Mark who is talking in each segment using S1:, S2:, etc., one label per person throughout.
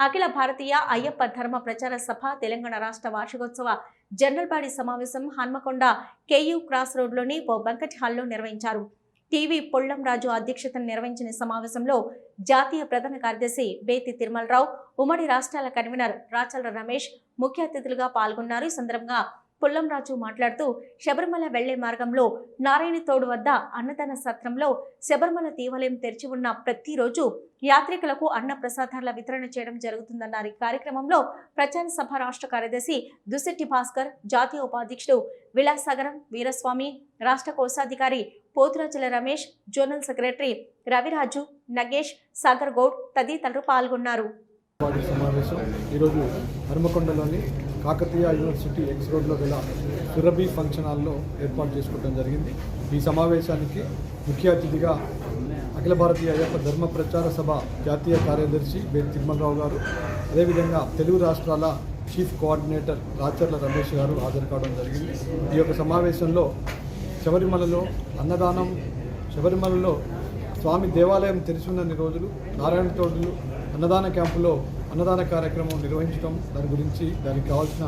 S1: అఖిల భారతీయ అయ్యప్ప ధర్మ ప్రచార సభ తెలంగాణ రాష్ట్ర వార్షికోత్సవ జనరల్ బాడీ సమావేశం హన్మకొండ కేయూ క్రాస్ రోడ్లోని ఓ బంకెట్ హాల్లో నిర్వహించారు. టీవీ పొల్లం రాజు అధ్యక్షతన నిర్వహించిన సమావేశంలో జాతీయ ప్రధాన కార్యదర్శి బేతి తిరుమలరావు, ఉమ్మడి రాష్ట్రాల కన్వీనర్ రాచల రమేష్ ముఖ్య అతిథులుగా పాల్గొన్నారు. ఈ సందర్భంగా పొల్లం రాజు మాట్లాడుతూ శబరిమల వెళ్లే మార్గంలో నారాయణతోడు వద్ద అన్నదాన సత్రంలో శబరిమల దేవాలయం తెరిచి ఉన్న ప్రతిరోజు యాత్రికులకు అన్న ప్రసాదాల వితరణ చేయడం జరుగుతుందన్నారు. ఈ కార్యక్రమంలో ప్రచార సభ రాష్ట్ర కార్యదర్శి దుశెట్టి భాస్కర్, జాతీయ ఉపాధ్యక్షుడు విలాసగరం వీరస్వామి, రాష్ట్ర కోశాధికారి పోతురాజుల రమేష్, జోనల్ సెక్రటరీ రవిరాజు, నగేష్, సాగర్ గౌడ్ తదితరులు పాల్గొన్నారు.
S2: ఈరోజు హన్మకొండలోని కాకతీయ యూనివర్సిటీ ఎక్స్ రోడ్లో గల సురభి ఫంక్షన్ హాల్లో ఏర్పాటు చేసుకోవడం జరిగింది. ఈ సమావేశానికి ముఖ్య అతిథిగా అఖిల భారతీయ అయ్యప్ప ధర్మ ప్రచార సభ జాతీయ కార్యదర్శి బేతి తిరుమలరావు గారు, అదేవిధంగా తెలుగు రాష్ట్రాల చీఫ్ కోఆర్డినేటర్ రాచర్ల రమేష్ గారు హాజరు కావడం జరిగింది. ఈ యొక్క సమావేశంలో శబరిమలలో శబరిమలలో స్వామి దేవాలయం తెరిచి ఉన్నన్ని రోజులు నారాయణతోడులు అన్నదాన క్యాంపులో అన్నదాన కార్యక్రమం నిర్వహించడం, దానికి కావాల్సిన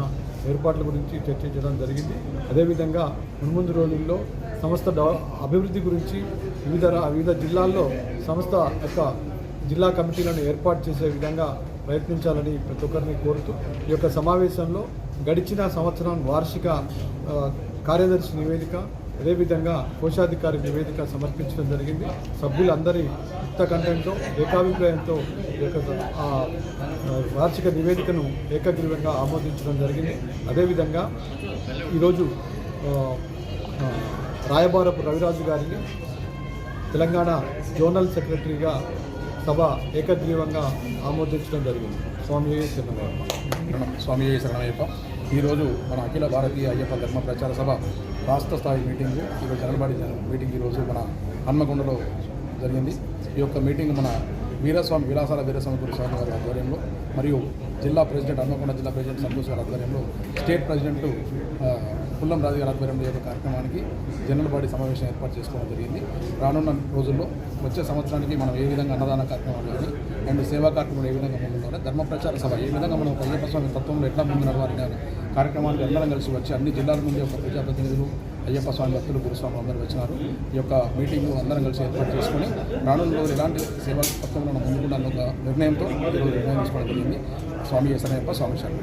S2: ఏర్పాట్ల గురించి చర్చించడం జరిగింది. అదేవిధంగా మున్ముందు రోజుల్లో సంస్థ అభివృద్ధి గురించి వివిధ జిల్లాల్లో సంస్థ యొక్క జిల్లా కమిటీలను ఏర్పాటు చేసే విధంగా ప్రయత్నించాలని ప్రతి ఒక్కరిని కోరుతూ ఈ యొక్క సమావేశంలో గడిచిన సంవత్సరం వార్షిక కార్యదర్శి నివేదిక, అదేవిధంగా కోశాధికారి నివేదిక సమర్పించడం జరిగింది. సభ్యులందరి యుక్త కంటెంట్తో ఏకాభిప్రాయంతో వార్షిక నివేదికను ఏకగ్రీవంగా ఆమోదించడం జరిగింది. అదేవిధంగా ఈరోజు రాయబారపు రవిరాజు గారిని తెలంగాణ జోనల్ సెక్రటరీగా సభ ఏకగ్రీవంగా ఆమోదించడం జరిగింది.
S3: స్వామి శరణమయ్యప్ప. ఈరోజు మన అఖిల భారతీయ అయ్యప్ప ధర్మ ప్రచార సభ రాష్ట్ర స్థాయి మీటింగు, ఈరోజు జనరల్ బాడీ మీటింగ్ ఈరోజు మన హన్మకొండలో జరిగింది. ఈ యొక్క మీటింగ్ మన వీరస్వామి విలాసాల వీరస్వామి గురుస్వామి గారి ఆధ్వర్యంలో మరియు జిల్లా ప్రెసిడెంట్ హన్మకొండ జిల్లా ప్రెసిడెంట్ సంతోష్ గారి ఆధ్వర్యంలో, స్టేట్ ప్రెసిడెంట్ పుల్లం రాజు గారి ఆధ్వర్యంలో ఈ యొక్క కార్యక్రమానికి జనరల్ బాడీ సమావేశం ఏర్పాటు చేసుకోవడం జరిగింది. రానున్న రోజుల్లో వచ్చే సంవత్సరానికి మనం ఏ విధంగా అన్నదాన కార్యక్రమాలు కానీ అండ్ సేవా కార్యక్రమాలు ఏ విధంగా ముందుండాలి, ధర్మ ప్రచార సభ ఏ విధంగా మనం అయ్యప్ప స్వామి తత్వంలో ఎట్లా ముందు నడవాలి అనే కార్యక్రమానికి అందరం కలిసి వచ్చి అన్ని జిల్లాల నుండి ఒక ప్రజాప్రతినిధులు, అయ్యప్ప స్వామి భక్తులు, గురుస్వాములు అందరూ వచ్చినారు. ఈ యొక్క మీటింగ్ అందరం కలిసి ఏర్పాటు చేసుకొని రానున్న రోజు ఎలాంటి సేవా తత్వంలో ముందుకుండాలని ఒక నిర్ణయంతో ఈరోజు నిర్ణయం తీసుకోవడం జరిగింది. స్వామి శరణమయ్యప్ప. స్వామి శరణం.